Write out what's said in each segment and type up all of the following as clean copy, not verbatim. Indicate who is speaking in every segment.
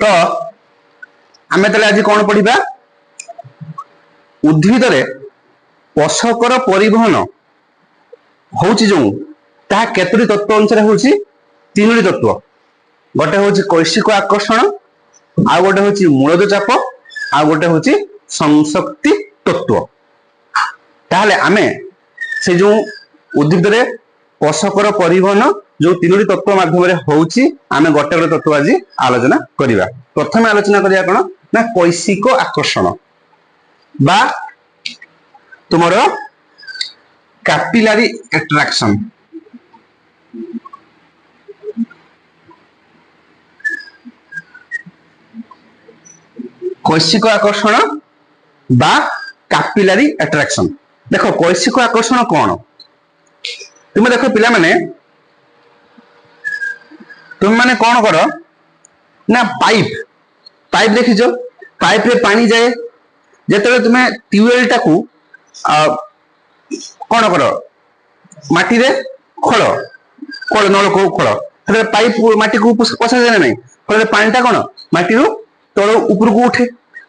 Speaker 1: तो आमे तले आज कौन पढ़िबा उद्भिद रे पोषकर परिवहन होउची जो ता केतरी तत्व अनुसार होउची तीनोटी तत्व गोटे होउची कैशिक आकर्षण आ गोटे होउची मूलज चाप आ गोटे होउची संशक्ति तत्व ताहले आमे से जो उद्भिद रे पोषकर परिवहन जो तीनोटी तत्व माध्यम रे होउची आमे गोटे गोटे तत्व आज आलोचना करिबा। प्रथम आलोचना करिया कोन ना कैशिक आकर्षण बा तुमरो कैपिलरी अट्रैक्शन। कैशिक आकर्षण बा कैपिलरी अट्रैक्शन। देखो कैशिक आकर्षण कौन तुम देखो पिला माने तुम माने कौन करो ना पाइप पाइप देखिछ पाइप रे पानी जाए जेते तुम्हें ट्यूबवेल टाकू कौन करो माटी रे खोल खोल नल को खोल फिर पाइप माटी को पसा जाए नहीं फिर पानी टा कौन माटी रू तल ऊपर को उठे।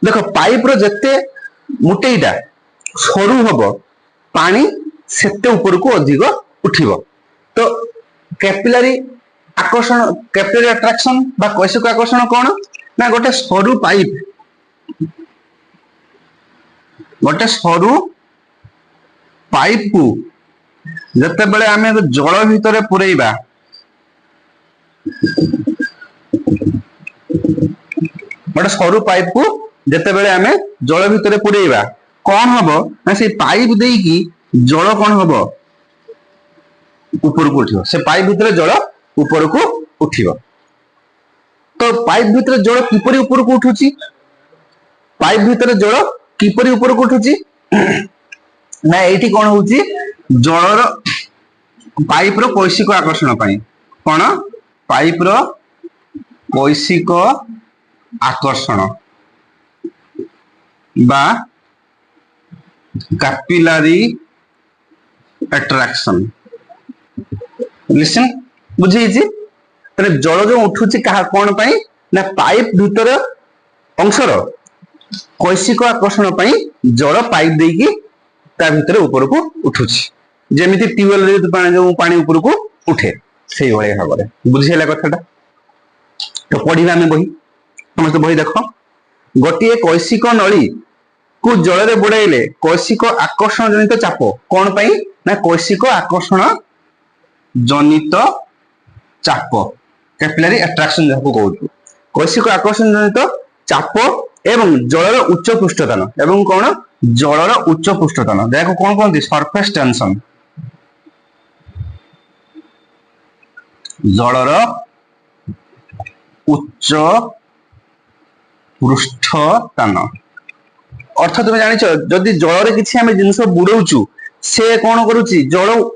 Speaker 1: देखो पाइप रो जत्ते मुटेईटा सरू हबो पानी सेते ऊपर को अधिक उठिबो। तो कैपिलरी आकर्षण कैपिलरी अट्रैक्शन बा कैशिक आकर्षण कौन ना गोटे सरू पाइप को जते बेले आमे जल भितर पुरैबा गोटे सरू पाइप को जते बेले आमे जल भितर पुरैबा कौन हबो ना से पाइप देकी जल कौन हबो ऊपर को उठिबो। से पाइप भितर जल ऊपर को उठिबो। तो पाइप भितर जल किपरि ऊपर को उठुची पाइप भितर जल किपरि ऊपर को उठुची ना एठी कौन होउची जलर पाइप रो कैशिक आकर्षण पाई कौन पाइप रो कैशिक आकर्षण बा कैपिलरी अट्रैक्शन। लिसन बुझी तरे जल जो उठुची कहा कौन पाई ना पाइप भितर अंशर कैशिक आकर्षण पाई जल पाइप देकी ता भितर ऊपर को उठुची जेमिति ट्यूबवेल रे पानी जो पानी ऊपर को उठे सेही भले भाबरे बुझिला कथाटा। तो पढ़िबा में बही समस्त बही देखो गोटिए कैशिक नली को जल रे बुड़ाइले कैशिक आकर्षण जनित चाप कौन पाई ना कैशिक आकर्षण जनित चाप कैपिलरी अट्रैक्शन जाको कहू कैशिक आकर्षण जनित चाप एवं जलर उच्च पृष्ठतान एवं कौन जलर उच्च पृष्ठतान देखो कौन कहते सरफेस टेंशन जलर उच्च पृष्ठतान अर्थ तुम जानिछ जदि जल रे किछि हमें जिंस बुड़ौचु से कौन करूची जल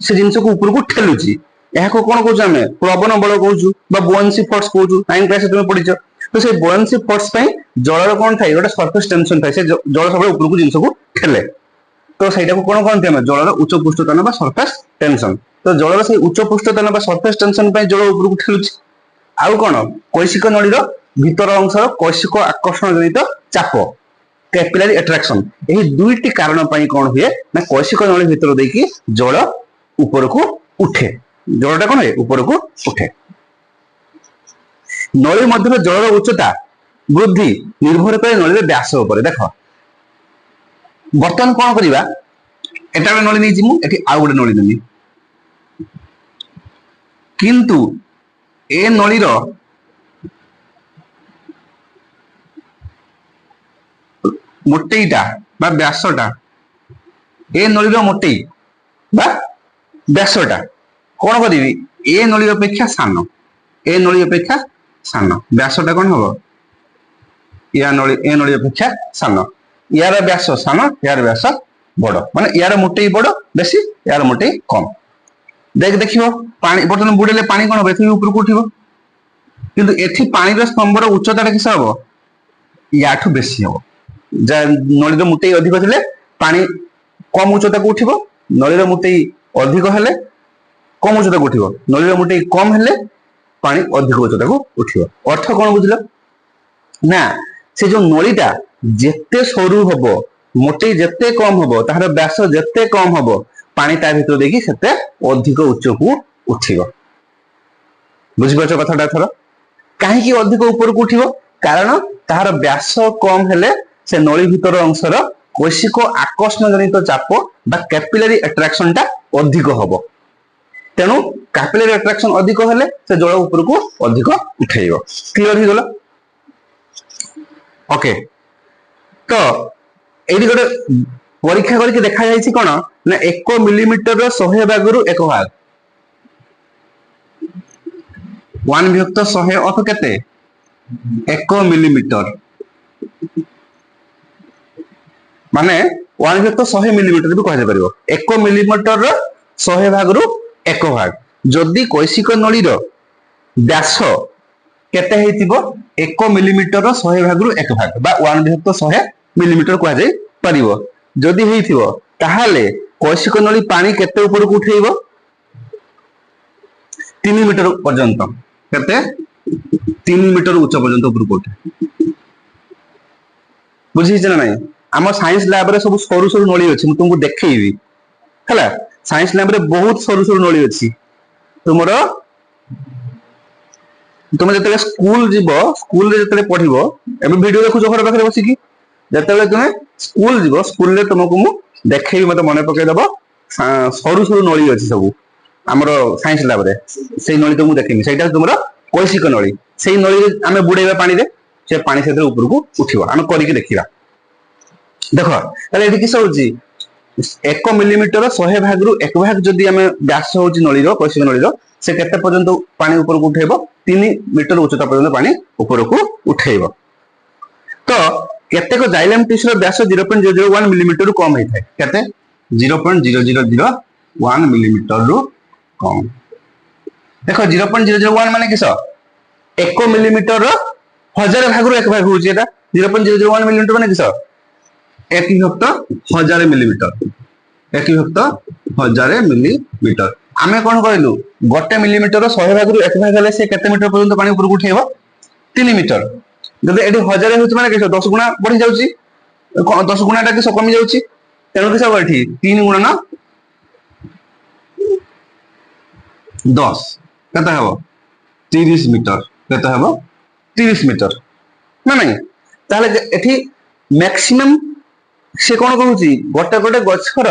Speaker 1: से जिंस को ऊपर को ठेलुची यह को कौन कहू हमें प्लवन बल कहू बा बुयांसी फोर्स कहू 9 क्लास तुम पढ़िछ। तो से बुयांसी फोर्स पई जलर कौन थाई गोटे सरफेस टेंशन थाई से जल सब ऊपर को जिंस को ठेले तो सेटा को कौन कहते हैं जलर उच्च पृष्ठतान बा सरफेस टेंशन। तो जलर से उच्च पृष्ठतान बा सरफेस टेंशन पई जल ऊपर को ठेलुची आउ कौन कैशिक नळीर भीतर अंशर कैशिक आकर्षण जनित चाप कैपिलरी अट्रैक्शन यही दुईटी कारण पई कौन हुए ना कैशिक नळी भीतर देकी जल ऊपर को उठे जलटा कौन है ऊपर को उठे। नळी मध्य जलर उच्चता वृद्धि निर्भर करे नळीर व्यास ऊपर। देखो बर्तमान कौन करिबा एटा नळी नै जिमु एठी आ गोटे नळी नेमी किंतु ए नळीर मोटेईटा बा व्यासटा ए नळीर मोटेई बा व्यासटा कौन करी ए नळी अपेक्षा सान ए नळी अपेक्षा सान व्यासटा कौन हम या नळी ए नळी अपेक्षा सान यार व्यास सान यार व्यास बड़ माने यार मोटेई बड़ बेसी यार मोटेई कम। देख देखियो पानी बर्तमान बुड़ेले पानी कौन हम ऊपर को उठिबो किंतु एठी पानी स्तंभर उच्चता किस हम याठू बेसी हम नळीर मुटेई अधिक थिले पानी कम उच्चता को उठिबो नळीर मुटेई अधिक हेले कम उच्चता को उठिबो नळीर मुटेई कम हेले पानी अधिक उच्चता को उठिबो अर्थ कोन बुझिलो ना से जो नळीटा जेते सरू हबो मोटे जेते कम हबो तार व्यास जेते कम हबो पानी ता भीतर देखि सेते अधिक उच्च को उठिबो बुझि पाछो कथाटा थरो काहे कि अधिक ऊपर को उठिबो कारण तार व्यास कम हेले से नळी भीतर अंशर कोशिक आकर्षण जनित चाप बा कैपिलरी अट्रैक्शन टा अधिक हबो तेनु कैपिलरी अट्रैक्शन अधिक हेले से जल ऊपर को अधिक उठेइबो क्लियर हो गला ओके तो एडी गोटे परीक्षा करके देखा जायछि कोन ना 1 मिलीमीटर रो 100 भागरु 1 भाग 1 विभक्त 100 अर्थ केते 1 मिलीमीटर माने 1 विभक्त 100 मिलीमीटर भी कह परिबो 1 मिलीमीटर रो 100 भागरु 1 भाग जदि कोशिक नळी रो व्यास केते हेतिबो 1 मिलीमीटर रो 100 भागरु 1 भाग बा 1 विभक्त 100 मिलीमीटर कह जाय परिबो जदि हेतिबो ताहाले कोशिक नळी पानी केते ऊपर को उठेइबो 3 मीटर पर्यंत केते 3 मीटर उच्च पर्यंत ऊपर को उठे बुझी ना नहीं आम साइंस लैब रे सब सरू सरू नळी अछि मु तुमको देखैबी हला साइंस लैब रे बहुत सरू सरू नळी अछि तुमरो तुम जतले स्कूल जीवो स्कूल रे जतले पढिबो एबे वीडियो देखु घर पाखरे बसी की जतले तुमे स्कूल जीवो स्कूल रे तुमको मु देखैबी मते मने पके दबो सरू सरू नळी अछि सब हमरो साइंस लैब रे सेही नळी तुमको देखैबी सेटा तुमरो कोशिक नळी सेही नळी आमे बुडैबा पानी रे से पानी सेते ऊपर को उठिबो आमे करि के देखिबा देखो ताले एठी किस होची 1 मिलीमीटर 100 भाग रु 1 भाग जदी हमें व्यास होची नळी रो कोशिक नळी रो से केते पर्यंत पानी ऊपर को उठेबो 3 मीटर उच्चता पर्यंत पानी ऊपर को उठेबो तो केते को जाइलम टिश्यू रो व्यास 0.001 मिलीमीटर रु कम हेथाय केते 0.0001 मिलीमीटर रु कम देखो 0.001 माने किस 1 मिलीमीटर रो 1000 भाग रु 1 भाग होची एटा 0.001 मिलीमीटर माने किस 1 विभक्त 1000 मिलीमीटर 1 विभक्त 1000 मिलीमीटर आमे कोन कहलु गोटे मिलीमीटर 100 भाग रु 1 भाग हेले से केते मीटर पर्यंत पानी ऊपर उठेबो 3 मीटर जदि एडी 1000 होत माने किस 10 गुना बढ़ी जाउची 10 गुना टा किस कमी जाउची तेनो किस हो एठी 3 गुना ना 10 केते हबो 30 मीटर केते हबो 30 मीटर ना नहीं ताले एठी मैक्सिमम से कोन कहूची गोटे गोटे गछर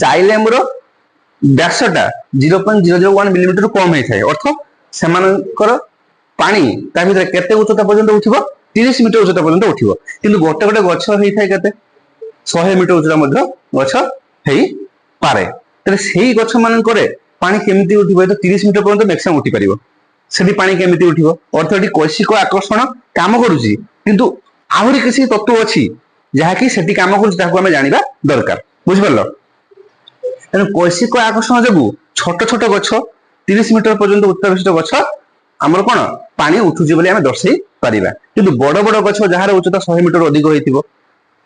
Speaker 1: जाइलेम रो व्यासटा 0.001 मिलीमीटर कम हेथाय अर्थ सेमानकर पानी ता भीतर केते उच्चता पर्यंत उठिबो 30 मीटर उच्चता पर्यंत उठिबो किंतु गोटे गोटे गछ हेथाय केते 100 मीटर उच्चता मध्य गछ हेई पारे तले सेही गछ मान करे पानी केमिति उठिबो तो 30 मीटर पर्यंत मैक्सिमम उठी परिबो सेठी पानी केमिति उठिबो अर्थ एठी कोशिक आकर्षण काम करूची किंतु आहुरी किसी तत्व अछि जहा कि सेठी काम करूची ताको हमें जानिबा दरकार बुझ परलो एन कोशिक आकर्षण जबु छोट छोट गछ 30 मीटर पर्यंत उच्च विशिष्ट गछ हमर कोन पानी उठुची बोली हमें दर्शाई परिबा किंतु बड़ बड़ गछ जहार उच्चता 100 मीटर अधिक होइतिबो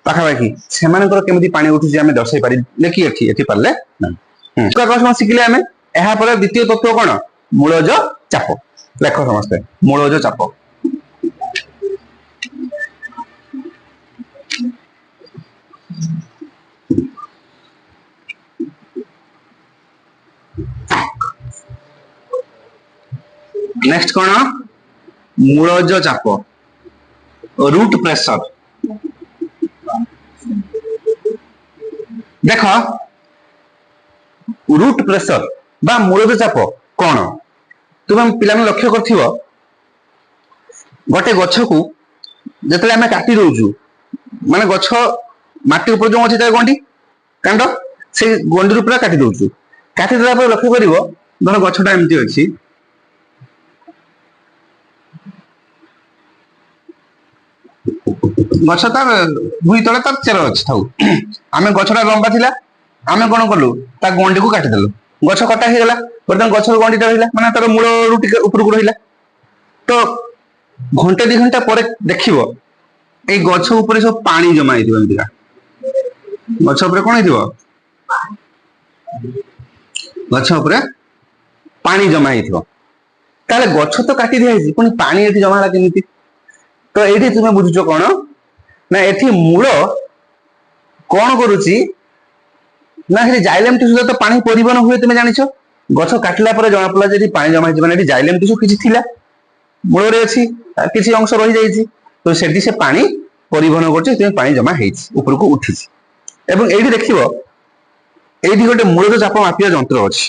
Speaker 1: पाखा पाखी सेमानकर केमिति पानी उठुची हमें दर्शाई पारि लेखि एठी पारले ना आकर्षण शिखिले हमें एहा पर द्वितीय तत्व कोन मूलज चाप लेख समस्ते मूलज चाप नेक्स्ट कोन मूलज चाप रूट प्रेशर देख रूट प्रेशर बा मूलज चाप कोन तुम पिला लक्ष्य करथिबो गोटे गछ को जतले हमें काटी दउजु माने गछ माटी ऊपर जो अछि ता गंडी कांड से गंडी पूरा काटी दउजु काटी देला पर लक्ष्य करिवो धर गछटा एमती अछि गछ तार भूई तले तार चेर अछि थाउ आमे गछटा लंबा थिला आमे कोन करलु ता गंडी को काटी देलु गछ कटा हे गेला बर्तन गछर गंडीटा रहिला माने तार मूल रुटी ऊपर को रहिला तो घंटे 2 घंटा पर देखिबो ए गछ ऊपर सब पानी जमा हेतिबो एंतिका गछ ऊपर कोन हेतिबो गछ ऊपर पानी जमा हेतिबो ତାହେଲେ ଗଛ ତ କାଟି ଦିଆଯାଇଛି, ପୁଣି ପାଣି ଏଠି ଜମା ହେଲା କେମିତି? ତ ଏଇଠି ତୁମେ ବୁଝୁଛ କଣ ନା ଏଠି ମୂଳ କଣ କରୁଛି ନା ସେଠି ଜାଇଲେମ ଟିସ୍ୟୁ ସହିତ ପାଣି ପରିବହନ ହୁଏ। ତୁମେ ଜାଣିଛ ଗଛ କାଟିଲା ପରେ ଜଣା ପଡିଲା ଯେ ପାଣି ଜମା ହେଇଛି, ମାନେ ଏଠି ଜାଇଲେମ ଟିସ୍ୟୁ କିଛି ଥିଲା, ମୂଳରେ ଅଛି, କିଛି ଅଂଶ ରହିଯାଇଛି, ତ ସେଠି ସେ ପାଣି ପରିବହନ କରୁଛି, ସେଥିପାଇଁ ପାଣି ଜମା ହେଇଛି, ଉପରକୁ ଉଠିଛି। ଏବଂ ଏଇଠି ଦେଖିବ ଏଇଠି ଗୋଟେ ମୂଳର ଚାପ ମାପିବା ଯନ୍ତ୍ର ଅଛି,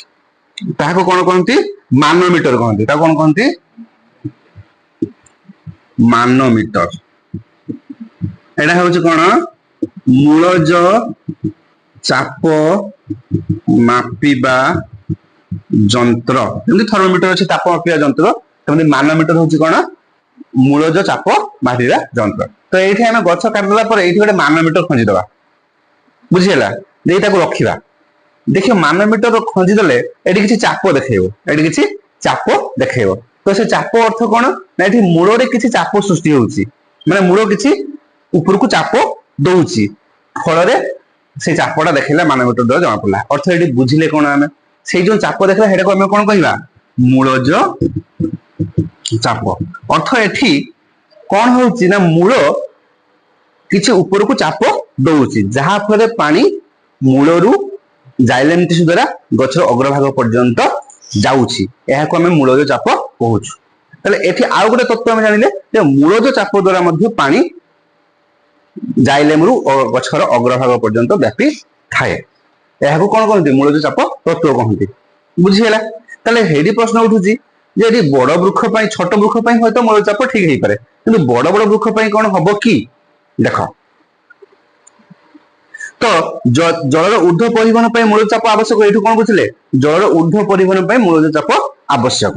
Speaker 1: ତାହାକୁ କଣ କହନ୍ତି? ମାନୋମିଟର କହନ୍ତି। ତାକୁ କଣ କହନ୍ତି? ମାନୋମିଟର। ଏଇଟା ହଉଛି କଣ? ମୂଳଜ ଚାପ ମାପିବା ଯନ୍ତ୍ର। ଯେମିତି ଥର୍ମୋମିଟର ଅଛି ତାପ ମାପିବା ଯନ୍ତ୍ର, ସେମିତି ମାନୋମିଟର ହଉଛି କଣ? ମୂଳଜ ଚାପ ମାପିବା ଯନ୍ତ୍ର। ତ ଏଇଠି ଆମେ ଗଛ କାଟିଦେଲା ପରେ ଏଇଠି ଗୋଟେ ମାନୋମିଟର ଖଞ୍ଜିଦବା, ବୁଝିହେଲା? ଏଇଟାକୁ ରଖିବା। ଦେଖିବ ମାନୋମିଟର ଖଞ୍ଜିଦେଲେ ଏଠି କିଛି ଚାପ ଦେଖେଇବ, ଏଠି କିଛି ଚାପ ଦେଖେଇବ। ତ ସେ ଚାପ ଅର୍ଥ କଣ ନା ଏଠି ମୂଳରେ କିଛି ଚାପ ସୃଷ୍ଟି ହଉଛି, ମାନେ ମୂଳ କିଛି ଉପରକୁ ଚାପ ଦଉଛି, ଫଳରେ ସେଇ ଚାପଟା ଦେଖେଇଲା ମାନୋମିଟର ଦ୍ୱାରା ଜଣା ପଡିଲା। ଅର୍ଥ ଏଠି ବୁଝିଲେ କଣ ଆମେ? ସେଇ ଯୋଉ ଚାପ ଦେଖିଲା ସେଇଟାକୁ ଆମେ କଣ କହିବା? ମୂଳଜ ଚାପ। ଅର୍ଥ ଏଠି କଣ ହଉଛି ନା ମୂଳ କିଛି ଉପରକୁ ଚାପ ଦଉଛି, ଯାହା ଫଳରେ ପାଣି ମୂଳରୁ ଜାଇଲେମ ଟିସ୍ୟୁ ଦ୍ୱାରା ଗଛର ଅଗ୍ରଭାଗ ପର୍ଯ୍ୟନ୍ତ ଯାଉଛି, ଏହାକୁ ଆମେ ମୂଳଜ ଚାପ କହୁଛୁ। ତାହେଲେ ଏଠି ଆଉ ଗୋଟେ ତତ୍ତ୍ୱ ଆମେ ଜାଣିଲେ ଯେ ମୂଳଜ ଚାପ ଦ୍ୱାରା ମଧ୍ୟ ପାଣି ଜାଇଲେମରୁ ଗଛର ଅଗ୍ରଭାଗ ପର୍ଯ୍ୟନ୍ତ ବ୍ୟାପି ଥାଏ, ଏହାକୁ କଣ କହନ୍ତି? ମୂଳଜ ଚାପ ତତ୍ତ୍ୱ କହନ୍ତି। ବୁଝିହେଲା? ତାହେଲେ ହେଇଠି ପ୍ରଶ୍ନ ଉଠୁଛି ଯେ ଏଠି ବଡ ବୃକ୍ଷ ପାଇଁ, ଛୋଟ ବୃକ୍ଷ ପାଇଁ ହୁଏତ ମୂଳଜ ଚାପ ଠିକ ହେଇପାରେ, କିନ୍ତୁ ବଡ ବଡ ବୃକ୍ଷ ପାଇଁ କଣ ହବ କି? ଦେଖ, ତ ଜଳର ଊର୍ଧ୍ୱ ପରିବହନ ପାଇଁ ମୂଳଜ ଚାପ ଆବଶ୍ୟକ। ଏଇଠୁ କଣ ବୁଝିଲେ? ଜଳର ଊର୍ଧ୍ୱ ପରିବହନ ପାଇଁ ମୂଳଜ ଚାପ ଆବଶ୍ୟକ।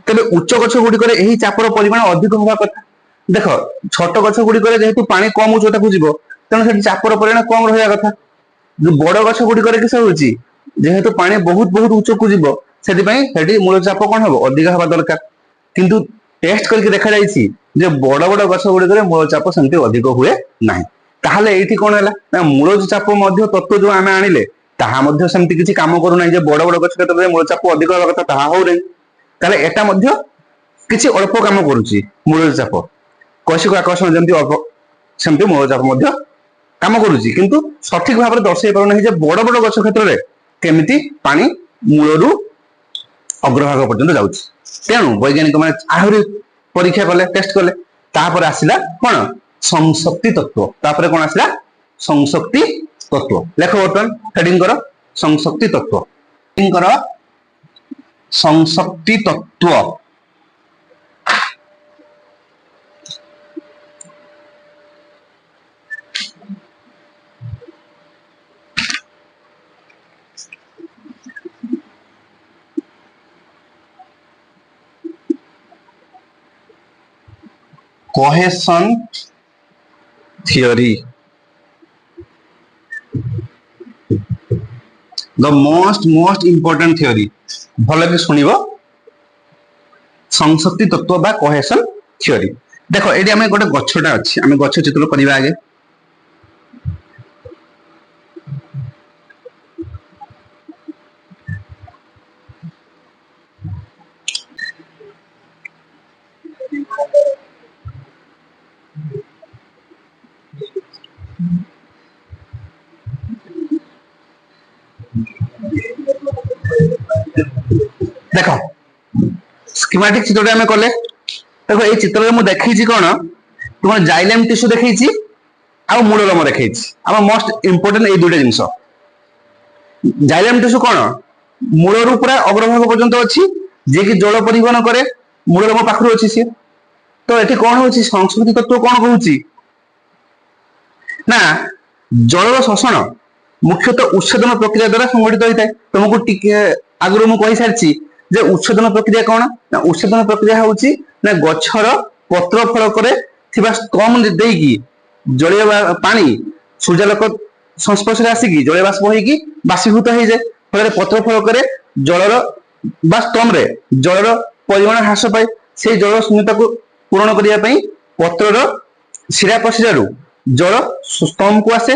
Speaker 1: ତେବେ ଉଚ୍ଚ ଗଛ ଗୁଡିକରେ ଏହି ଚାପର ପରିମାଣ ଅଧିକ ହେବା କଥା। ଦେଖ, ଛୋଟ ଗଛ ଗୁଡିକରେ ଯେହେତୁ ପାଣି କମ ଉଚ୍ଚତାକୁ ଯିବ, ତେଣୁ ସେଠି ଚାପର ପରିମାଣ କମ ରହିବା କଥା। ଯୋଉ ବଡ ଗଛ ଗୁଡିକରେ କିସ ହଉଛି, ଯେହେତୁ ପାଣି ବହୁତ ବହୁତ ଉଚ୍ଚକୁ ଯିବ, ସେଥିପାଇଁ ସେଠି ମୂଳଜ ଚାପ କଣ ହବ? ଅଧିକ ହେବା ଦରକାର। କିନ୍ତୁ ଟେଷ୍ଟ କରିକି ଦେଖାଯାଇଛି ଯେ ବଡ ବଡ ଗଛ ଗୁଡିକରେ ମୂଳଜ ଚାପ ସେମିତି ଅଧିକ ହୁଏ ନାହିଁ। ତାହେଲେ ଏଇଠି କଣ ହେଲା ନା ମୂଳଜ ଚାପ ମଧ୍ୟ ତତ୍ତ୍ୱ ଯୋଉ ଆମେ ଆଣିଲେ ତାହା ମଧ୍ୟ ସେମିତି କିଛି କାମ କରୁନାହିଁ, ଯେ ବଡ ବଡ ଗଛ କ୍ଷେତ୍ରରେ ମୂଳଜ ଚାପ ଅଧିକ ହେବା କଥା ତାହା ହଉନାହିଁ। ତାହେଲେ ଏଟା ମଧ୍ୟ କିଛି ଅଳ୍ପ କାମ କରୁଛି ମୂଳଜ ଚାପ, କୈଶିକ ଆକର୍ଷଣ ଯେମିତି ଅଳ୍ପ, ସେମିତି ମୂଳଜ ଚାପ ମଧ୍ୟ କାମ କରୁଛି, କିନ୍ତୁ ସଠିକ ଭାବରେ ଦର୍ଶାଇ ପାରୁନାହିଁ ଯେ ବଡ ବଡ ଗଛ କ୍ଷେତ୍ରରେ କେମିତି ପାଣି ମୂଳରୁ ଅଗ୍ରଭାଗ ପର୍ଯ୍ୟନ୍ତ ଯାଉଛି। ତେଣୁ ବୈଜ୍ଞାନିକ ମାନେ ଆହୁରି ପରୀକ୍ଷା କଲେ, ଟେଷ୍ଟ କଲେ, ତାପରେ ଆସିଲା କଣ? ସଂଶକ୍ତି ତତ୍ତ୍ୱ। ତାପରେ କଣ ଆସିଲା? ସଂଶକ୍ତି ତତ୍ତ୍ୱ। ଲେଖ ବର୍ତ୍ତମାନ ହେଡିଂ କର ସଂଶକ୍ତି ତତ୍ତ୍ୱ। ହେଡିଂ କର ସଂଶକ୍ତି ତତ୍ତ୍ୱ। cohesion theory, the most important theory। ଭଲ କି ଶୁଣିବ, ସଂଶକ୍ତି ତତ୍ତ୍ୱ ବା cohesion theory। ଦେଖ, ଏଠି ଆମେ ଗୋଟେ ଗଛଟା ଅଛି, ଆମେ ଗଛ ଚିତ୍ର କରିବା ଆଗେ। ଦେଖ, ସ୍କିମାଟିକ ଚିତ୍ରଟା ଆମେ କଲେ। ଦେଖ, ଏଇ ଚିତ୍ରରେ ମୁଁ ଦେଖେଇଛି କଣ? ତୁମର ଜାଇଲେମ ଟିସ୍ୟୁ ଦେଖେଇଛି ଆଉ ମୂଳଲୋମ ଦେଖେଇଛି। ଆମ ମୋଷ୍ଟ ଇମ୍ପୋର୍ଟାଣ୍ଟ ଏଇ ଦୁଇଟା ଜିନିଷ। ଜାଇଲେମ ଟିସ୍ୟୁ କଣ? ମୂଳରୁ ପୁରା ଅଗ୍ରଭାଗ ପର୍ଯ୍ୟନ୍ତ ଅଛି, ଯିଏକି ଜଳ ପରିବହନ କରେ, ମୂଳଲୋମ ପାଖରୁ ଅଛି ସିଏ। ତ ଏଠି କଣ ହଉଛି? ସଂଶକ୍ତି ତତ୍ତ୍ୱ କଣ କହୁଛି ନା ଜଳର ଶୋଷଣ ମୁଖ୍ୟତଃ ଉଚ୍ଛେଦନ ପ୍ରକ୍ରିୟା ଦ୍ୱାରା ସଂଘଟିତ ହୋଇଥାଏ। ତମକୁ ଟିକେ ଆଗରୁ ମୁଁ କହିସାରିଛି ଯେ ଉଚ୍ଛେଦନ ପ୍ରକ୍ରିୟା କଣ? ନା ଉଚ୍ଛେଦନ ପ୍ରକ୍ରିୟା ହଉଛି ନା ଗଛର ପତ୍ର ଫଳକରେ ଥିବା ସ୍ତମ ଦେଇକି ଜଳୀୟ ପାଣି ସୂର୍ଯ୍ୟାଲୋକ ସଂସ୍ପର୍ଶରେ ଆସିକି ଜଳୀୟ ବାଷ୍ପ ହେଇକି ବାଷ୍ପୀଭୂତ ହେଇଯାଏ, ଫଳରେ ପତ୍ର ଫଳକରେ ଜଳର ବା ସ୍ତମ୍ରେ ଜଳର ପରିମାଣ ହ୍ରାସ ପାଏ। ସେଇ ଜଳ ଶୂନ୍ୟତାକୁ ପୂରଣ କରିବା ପାଇଁ ପତ୍ରର ଶିରା ପ୍ରଶିରାରୁ ଜଳ ସ୍ତମ୍କୁ ଆସେ,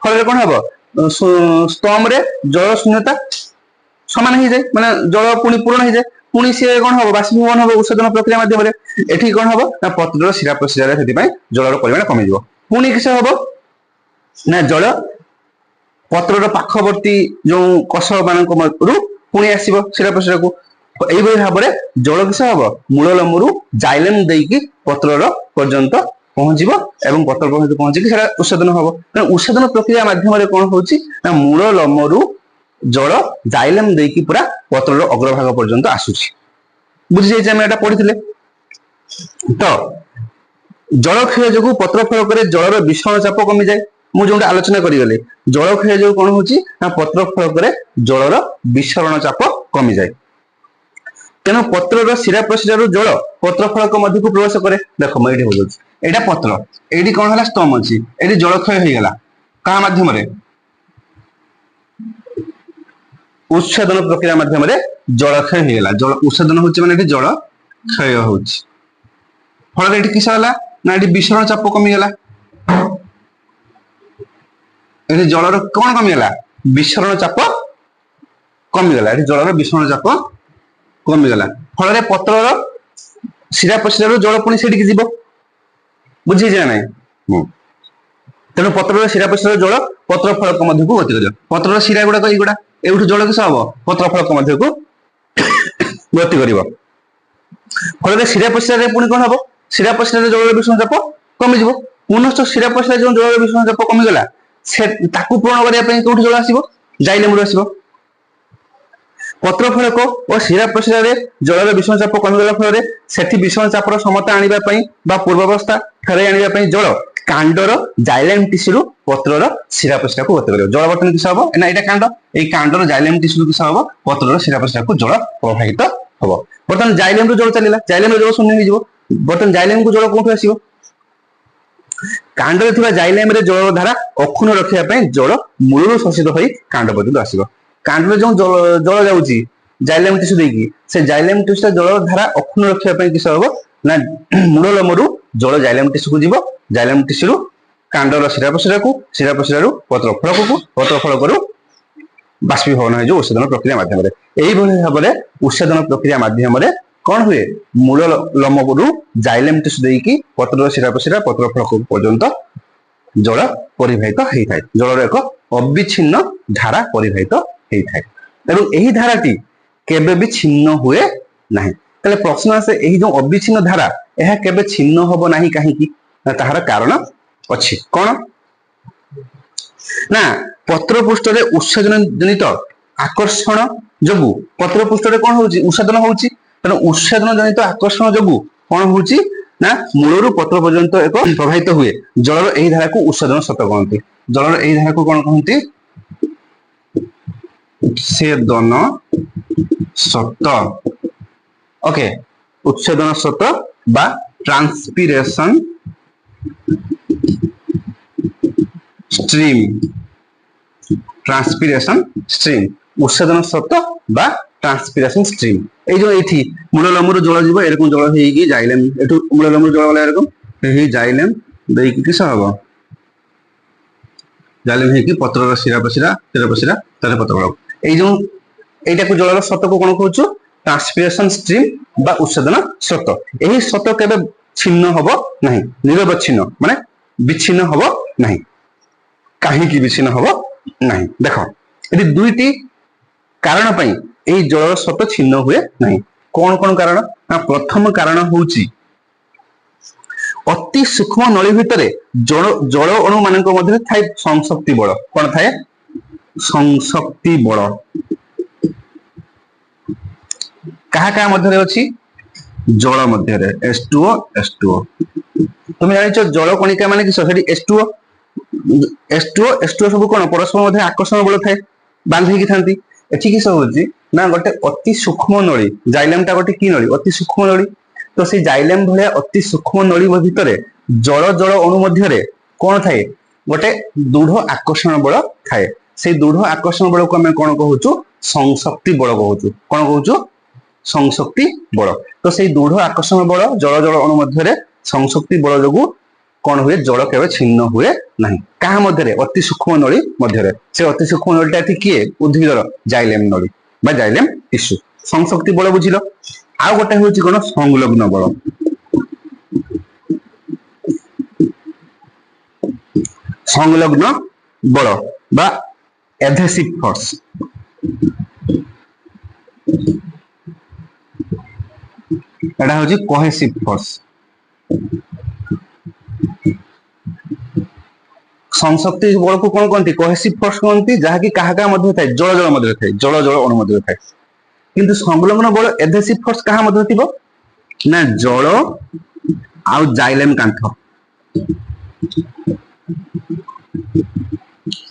Speaker 1: ଫଳରେ କଣ ହବ? ସ୍ତମ୍ରେ ଜଳ ଶୂନ୍ୟତା সমান হয়ে যায়, মানে জল পুনি পূরণ হয়ে যায়, পুনি সে কোন হবো বাষ্পীভবন হবো উৎসেদন প্রক্রিয়া মাধ্যমে। এটি কোন হবো না পত্রর শিরা প্রশিরারে সেটিপাই জলর পরিমাণ কমিଯିବ। পুনি কিস হবো না জল পত্রର ପାଖବର୍ତ୍ତୀ ଯୋଉ କଷ ମାନଙ୍କରୁ ପୁଣି ଆସିବ ଶିରା ପ୍ରଶିରାକୁ। এইভাবে ଭାବରେ ଜଳ କିସ ହବ ମୂଳ ଲମ୍ବରୁ ଜାଇଲେମ ଦେଇକି ପତ୍ରର ପର୍ଯ୍ୟନ୍ତ ପହଞ୍ଚିବ ଏବଂ ପତ୍ର ପର୍ଯ୍ୟନ୍ତ ପହଞ୍ଚିକି ସେଟା ଉତ୍ସେଦନ ହବ। ତେଣୁ ଉତ୍ସେଦନ ପ୍ରକ୍ରିୟା ମାଧ୍ୟମରେ କଣ ହଉଛି ନା ମୂଳ ଲମ୍ବରୁ ଜଳ ଜାଇଲେମ ଦେଇକି ପୁରା ପତ୍ରର ଅଗ୍ରଭାଗ ପର୍ଯ୍ୟନ୍ତ ଆସୁଛି। ବୁଝିଯାଇଛି ଆମେ ଏଟା ପଢିଥିଲେ। ତ ଜଳକ୍ଷୟ ଯୋଗୁଁ ପତ୍ର ଫଳକରେ ଜଳର ବିଷମ ଚାପ କମିଯାଏ। ମୁଁ ଯୋଉଟା ଆଲୋଚନା କରିଗଲି ଜଳକ୍ଷୟ ଯୋଗୁଁ କଣ ହଉଛି ନା ପତ୍ର ଫଳକରେ ଜଳର ବିସରଣ ଚାପ କମିଯାଏ। ତେଣୁ ପତ୍ରର ଶିରା ପ୍ରଶିରାରୁ ଜଳ ପତ୍ର ଫଳକ ମଧ୍ୟକୁ ପ୍ରବେଶ କରେ। ଦେଖ ମୁଁ ଏଇଠି ବୁଝୁଛି ଏଇଟା ପତ୍ର, ଏଇଠି କଣ ହେଲା ସ୍ତମ ଅଛି, ଏଇଠି ଜଳକ୍ଷୟ ହେଇଗଲା କାହା ମାଧ୍ୟମରେ ଉଚ୍ଛେଦନ ପ୍ରକ୍ରିୟା ମାଧ୍ୟମରେ ଜଳକ୍ଷୟ ହେଇଗଲା। ଜଳ ଉଚ୍ଛେଦନ ହଉଛି ମାନେ ଏଠି ଜଳ କ୍ଷୟ ହଉଛି, ଫଳରେ ଏଠି କିସ ହେଲା ନା ଏଠି ବିସରଣ ଚାପ କମିଗଲା। ଏଠି ଜଳର କଣ କମିଗଲା ବିସରଣ ଚାପ କମିଗଲା, ଏଠି ଜଳର ବିସରଣ ଚାପ କମିଗଲା, ଫଳରେ ପତ୍ରର ଶିରା ପ୍ରଶିରାରୁ ଜଳ ପୁଣି ସେଠିକି ଯିବ। ବୁଝିଛି ନା ନାଇଁ? ତେଣୁ ପତ୍ରର ଶିରା ପ୍ରଶିରାରୁ ଜଳ ପତ୍ର ଫଳକ ମଧ୍ୟକୁ ଗତି କରିବ। ପତ୍ରର ଶିରା ଗୁଡାକ ଏଇଗୁଡା, ଏଇଠୁ ଜଳ କିସ ହବ ପତ୍ର ଫଳକ ମଧ୍ୟକୁ ଗତି କରିବ। ଫଳରେ ଶିରା ପ୍ରଶିରାରେ ପୁଣି କଣ ହବ ଶିରା ପ୍ରଶିରାରେ ଜଳର ବିସରଣ ଚାପ କମିଯିବ। ପୁନଶ୍ଚ ଶିରା ପ୍ରଶିରାରେ ଯୋଉ ଜଳର ବିସରଣ ଚାପ କମିଗଲା ସେ ତାକୁ ପୂରଣ କରିବା ପାଇଁ କୋଉଠି ଜଳ ଆସିବ ଜାଇଲେମରୁ ଆସିବ। ପତ୍ର ଫଳକ ଓ ଶିରା ପ୍ରଶିରାରେ ଜଳର ବିଷମ ଚାପ କମିଗଲା ଫଳରେ ସେଠି ବିଷମ ଚାପର ସମତା ଆଣିବା ପାଇଁ ବା ପୂର୍ବାବସ୍ଥା ଫେରାଇ ଆଣିବା ପାଇଁ ଜଳ କାଣ୍ଡର ଜାଇଲେମ ଟିସ୍ୟୁରୁ ପତ୍ରର ଶିରା ପ୍ରଶିରାକୁ ଗତି କରିବ। ଜଳ ବର୍ତ୍ତମାନ କିସ ହବ ନା ଏଇଟା କାଣ୍ଡ, ଏଇ କାଣ୍ଡର ଜାଇଲେମ ଟିସ୍ୟୁରୁ କିସ ହବ ପତ୍ରର ଶିରା ପ୍ରଶିରାକୁ ଜଳ ପ୍ରବାହିତ ହବ। ବର୍ତ୍ତମାନ ଜାଇଲେମରୁ ଜଳ ଚାଲିଲା, ଜାଇଲେମରୁ ଜଳ ଶୂନ୍ୟ ହେଇଯିବ। ବର୍ତ୍ତମାନ ଜାଇଲେମକୁ ଜଳ କୋଉଠୁ ଆସିବ କାଣ୍ଡରେ ଥିବା ଜାଇଲେମରେ ଜଳ ଧାରା ଅକ୍ଷୁଣ୍ଣ ରଖିବା ପାଇଁ ଜଳ ମୂଳରୁ ଶୋଷିତ ହୋଇ କାଣ୍ଡ ପର୍ଯ୍ୟନ୍ତ ଆସିବ। କାଣ୍ଡରେ ଯୋଉ ଜଳ ଯାଉଛି ଜାଇଲେମ ଟିସ୍ୟୁ ଦେଇକି ସେ ଜାଇଲେମ ଟିସ୍ୟୁଟା ଜଳ ଧାରା ଅକ୍ଷୁଣ୍ଣ ରଖିବା ପାଇଁ କିସ ହବ ନା ମୂଳ ଲମ୍ବରୁ ଜଳ ଜାଇଲେମ ଟିସ୍ୟୁକୁ ଯିବ, ଜାଇଲେମ ଟିସ୍ୟୁରୁ କାଣ୍ଡର ଶିରା ପ୍ରଶିରାକୁ, ଶିରା ପ୍ରଶିରାରୁ ପତ୍ର ଫଳକକୁ, ପତ୍ର ଫଳକରୁ ବାଷ୍ପୀଭବନ ହେଇଯିବ ଉତ୍ସେଦନ ପ୍ରକ୍ରିୟା ମାଧ୍ୟମରେ। ଏଇଭଳି ଭାବରେ ଉତ୍ସେଦନ ପ୍ରକ୍ରିୟା ମାଧ୍ୟମରେ କଣ ହୁଏ ମୂଳ ଲମ୍ବରୁ ଜାଇଲେମ ଟିସ୍ୟୁ ଦେଇକି ପତ୍ରର ଶିରା ପ୍ରଶିରା, ପତ୍ର ଫଳକ ପର୍ଯ୍ୟନ୍ତ ଜଳ ପରିବାହିତ ହେଇଥାଏ। ଜଳର ଏକ ଅବିଚ୍ଛିନ୍ନ ଧାରା ପରିବାହିତ ହେଇଥାଏ ଏବଂ ଏହି ଧାରାଟି କେବେ ବି ଛିନ୍ନ ହୁଏ ନାହିଁ। ତାହେଲେ ପ୍ରଶ୍ନ ଆସେ ଏହି ଯୋଉ ଅବିଚ୍ଛିନ୍ନ ଧାରା ଏହା କେବେ ଛିନ୍ନ ହବ ନାହିଁ କାହିଁକି ନା ତାହାର କାରଣ ଅଛି। କଣ ନା ପତ୍ର ପୃଷ୍ଠରେ ଉତ୍ସେଚନ ଜନିତ ଆକର୍ଷଣ ଯୋଗୁ ପତ୍ର ପୃଷ୍ଠରେ କଣ ହଉଛି ଉତ୍ସେଦନ ହଉଛି। ତେଣୁ ଉତ୍ସେଦନ ଜନିତ ଆକର୍ଷଣ ଯୋଗୁ କଣ ହଉଛି ନା ମୂଳରୁ ପତ୍ର ପର୍ଯ୍ୟନ୍ତ ଏକ ପ୍ରବାହିତ ହୁଏ। ଜଳର ଏହି ଧାରାକୁ ଉତ୍ସେଦନ ସ୍ରୋତ କହନ୍ତି। ଜଳର ଏହି ଧାରାକୁ କଣ କହନ୍ତି ଉଚ୍ଛେଦନ ସ୍ରୋତ। ଓକେ, ଉଚ୍ଛେଦନ ସ୍ରୋତ বা ট্রান্সপিরেশন স্ট্রিম, ট্রান্সপিরেশন স্ট্রিম উচ্ছেদন স্রোত বা ট্রান্সপিরেশন স্ট্রিম। এই যে এইটি মূল লম্বরু জল যাব এরকম জল হয়েকি জাইলেম এটু মূল লম্বরু জল গলা এরকম এই জাইলেম ଦେଇକି কিস হব জাইলেম হয়েকি পত্রর শিরা প্রশিরা, শিরা প্রশিরা তাহলে পত্র ফলক। এই যে এইটাକୁ জলର স্রোতକୁ কোন কହୁଛୁ ট্রান্সপিরেশন স্ট্রিম বা উচ্ছেদন স্রোত। এই স্রোত কেবে ছিন্ন হব ନାହିଁ, নিরবচ্ছিন্ন মানে বিচ্ছিন্ন হব ନାହିଁ। কাহিଁକି বিচ্ছিন্ন হব ନାହିଁ দেখ এটি দুইটি কারণ ପାଇଁ এই জলর স্রোত ছিন্ন ହୁଏ ନାହିଁ। কোন কোন কারণ না প্রথম কারণ হଉଛି অতি সূক্ষ্ম নଳୀ ভিতরে জল অণু ମାନଙ୍କ ମଧ୍ୟରେ ଥାଏ ସଂଶକ୍ତି ବଳ। କଣ ଥାଏ ସଂଶକ୍ତି ବଳ। କାହା କାହା ମଧ୍ୟରେ ଅଛି ଜଳ ମଧ୍ୟରେ H2O H2O। তুমি ଜାଣିଛ ଜଳ କଣିକା ମାନେ କିସ ସେଠି H2O H2O ସବୁ କଣ ପରସ୍ପର ମଧ୍ୟରେ ଆକର୍ଷଣ ବଳ ଥାଏ ବାନ୍ଧିକି ଥାନ୍ତି। ଏଠି କିସ ହଉଛି ନା ଗୋଟେ ଅତି ସୂକ୍ଷ୍ମ ନଳୀ ଜାଇଲେମଟା ଗୋଟେ କି ନଳୀ ଅତି ସୂକ୍ଷ୍ମ ନଳୀ। ତ ସେଇ ଜାଇଲେମ ଭଳିଆ ଅତି ସୂକ୍ଷ୍ମ ନଳୀ ଭିତରେ ଜଳ ଜଳ ଅଣୁ ମଧ୍ୟରେ କଣ ଥାଏ ଗୋଟେ ଦୃଢ ଆକର୍ଷଣ ବଳ ଥାଏ। ସେଇ ଦୃଢ ଆକର୍ଷଣ ବଳକୁ ଆମେ କଣ କହୁଛୁ ସଂଶକ୍ତି ବଳ କହୁଛୁ। କଣ କହୁଛୁ ସଂଶକ୍ତି ବଳ। ତ ସେଇ ଦୃଢ ଆକର୍ଷଣ ବଳ ଜଳ ଜଳ ଅଣୁ ମଧ୍ୟରେ ସଂଶକ୍ତି ବଳ ଯୋଗୁ କଣ ହୁଏ ଜଳ କେବେ ଛିନ୍ନ ହୁଏ ନାହିଁ। କାହା ମଧ୍ୟରେ ଅତି ସୂକ୍ଷ୍ମ ନଳୀ ମଧ୍ୟରେ। ସେ ଅତି ସୂକ୍ଷ୍ମ ନଳୀଟା ଏଠି କିଏ ଉଦ୍ଭିଦର ଜାଇଲେମ ନଳୀ। বা জাইলেম টিস্যু। সংশক্তি বল বুঝিল। ଆଉ ଗୋଟେ ହଉଛି କଣ ସଂଲଗ୍ନ ବଳ। সংলগ্ন বল বা এডহেসিভ ফোর্স। এটা হচ্ছে কোহেসিভ ফোর্স। সংশক্তি বলକୁ কোন কহନ୍ତି কোহেসিভ ফোর্স কহନ୍ତି, ଯାହାକି କାହା କାହା ମଧ୍ୟରେ ଥାଏ, ଜଳ ଜଳ ମଧ୍ୟରେ ଥାଏ, ଜଳ ଜଳ ଅଣୁ ମଧ୍ୟରେ ଥାଏ। କିନ୍ତୁ ସଂଲଗ୍ନ ବଳ ଏଡହେସିଭ ଫୋର୍ସ କାହା ମଧ୍ୟରେ ଥିବ ନା ଜଳ ଆଉ ଜାଇଲେମ କାନ୍ଥ।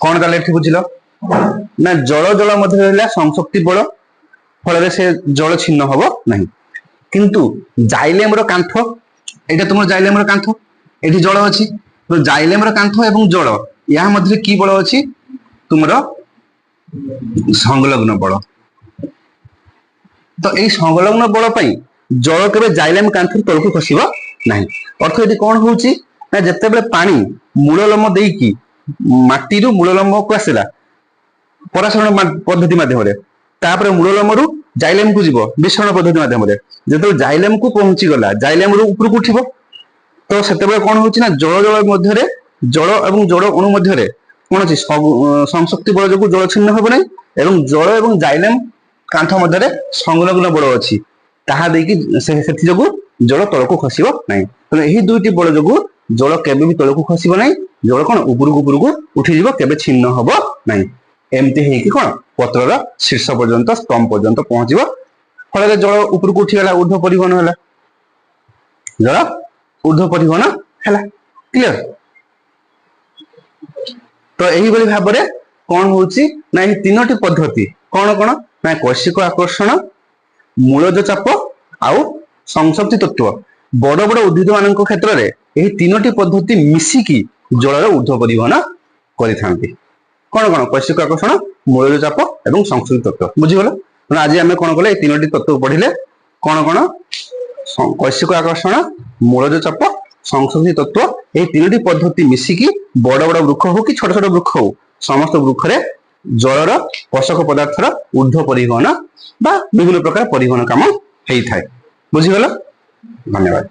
Speaker 1: କଣ ତାହେଲେ ଏଠି ବୁଝିଲ ନା ଜଳ ଜଳ ମଧ୍ୟରେ ରହିଲା ସଂଶକ୍ତି ବଳ, ଫଳରେ ସେ ଜଳ ଛିନ୍ନ ହବ ନାହିଁ। କିନ୍ତୁ ଜାଇଲେମର କାନ୍ଥ, ଏଇଟା ତୁମର ଜାଇଲେମର କାନ୍ଥ, ଏଠି ଜଳ ଅଛି, ତ ଜାଇଲେମର କାନ୍ଥ ଏବଂ ଜଳ ଏହା ମଧ୍ୟରେ କି ବଳ ଅଛି ତୁମର ସଂଲଗ୍ନ ବଳ। ତ এই সংলগ্ন বল ପାଇଁ ଜଳ କେବେ ଜାଇଲେମ କାନ୍ଥରୁ ତଳକୁ ଖସିବ ନାହିଁ। ଅର୍ଥ ଏଠି କଣ ହଉଛି ନା ଯେତେବେଳେ ପାଣି ମୂଳଲମ ଦେଇକି ମାଟିରୁ ମୂଳଲମକୁ ଆସିଲା ପରାସରଣ ପଦ୍ଧତି ମାଧ୍ୟମରେ, ତାପରେ ମୂଳଲମରୁ ଜାଇଲେମକୁ ଯିବ ବିସରଣ ପଦ୍ଧତି ମାଧ୍ୟମରେ, ଯେତେବେଳେ ଜାଇଲେମକୁ ପହଞ୍ଚି ଗଲା ଜାଇଲେମରୁ ଉପରକୁ ଉଠିବ, ତ ସେତେବେଳେ କଣ ହଉଛି ନା ଜଳ ଜଳ ମଧ୍ୟରେ, ଜଳ ଏବଂ ଜଳ ଅଣୁ ମଧ୍ୟରେ କଣ ଅଛି ସଂଶକ୍ତି ବଳ ଯୋଗୁଁ ଜଳ ଛିନ୍ନ ହେବ ନାହିଁ, ଏବଂ ଜଳ ଏବଂ ଜାଇଲେମ କାନ୍ଥ ମଧ୍ୟରେ ସଂଲଗ୍ନ ବଳ ଅଛି, ତାହା ଦେଇକି ସେଥି ଯୋଗୁ ଜଳ ତଳକୁ ଖସିବ ନାହିଁ। ତେଣୁ ଏହି ଦୁଇଟି ବଳ ଯୋଗୁ ଜଳ କେବେ ବି ତଳକୁ ଖସିବ ନାହିଁ, ଜଳ କଣ ଉପରକୁ ଉପରକୁ ଉଠିଯିବ, କେବେ ଛିନ୍ନ ହବ ନାହିଁ। ଏମିତି ହେଇକି କଣ ପତ୍ରର ଶୀର୍ଷ ପର୍ଯ୍ୟନ୍ତ ଷ୍ଟମ୍ ପର୍ଯ୍ୟନ୍ତ ପହଞ୍ଚିବ, ଫଳରେ ଜଳ ଉପରକୁ ଉଠିଗଲା, ଊର୍ଧ୍ୱ ପରିବହନ ହେଲା, ଜଳ ଊର୍ଧ୍ୱ ପରିବହନ ହେଲା। କ୍ଲିୟର? ତ ଏହିଭଳି ଭାବରେ କଣ ହଉଛି ନା ଏହି ତିନୋଟି ପଦ୍ଧତି କଣ କଣ ନା କୈଶିକ ଆକର୍ଷଣ, ମୂଳଜ ଚାପ ଆଉ ସଂଶକ୍ତି ତତ୍ତ୍ୱ, ବଡ ବଡ ଉଦ୍ଭିଦ ମାନଙ୍କ କ୍ଷେତ୍ରରେ ଏହି ତିନୋଟି ପଦ୍ଧତି ମିଶିକି ଜଳର ଊର୍ଧ୍ୱ ପରିବହନ କରିଥାନ୍ତି। କଣ କଣ କୈଶିକ ଆକର୍ଷଣ, ମୂଳଜ ଚାପ ଏବଂ ସଂଶକ୍ତି ତତ୍ତ୍ୱ। ବୁଝିଗଲ? ଆଜି ଆମେ କଣ କଲେ, এই ତିନୋଟି ତତ୍ତ୍ୱ ପଢିଲେ। କଣ କଣ କୈଶିକ ଆକର୍ଷଣ, ମୂଳଜ ଚାପ, ସଂଶକ୍ତି ତତ୍ତ୍ୱ, ଏହି ତିନୋଟି ପଦ୍ଧତି ମିଶିକି ବଡ ବଡ ବୃକ୍ଷ ହଉ କି ଛୋଟ ଛୋଟ ବୃକ୍ଷ ହଉ, ସମସ୍ତ ବୃକ୍ଷରେ ଜଳର ପୋଷକ ପଦାର୍ଥର ଊର୍ଧ୍ୱ ପରିବହନ ବା ବିଭିନ୍ନ ପ୍ରକାର ପରିବହନ କାମ ହେଇଥାଏ। ବୁଝିଗଲ? ଧନ୍ୟବାଦ।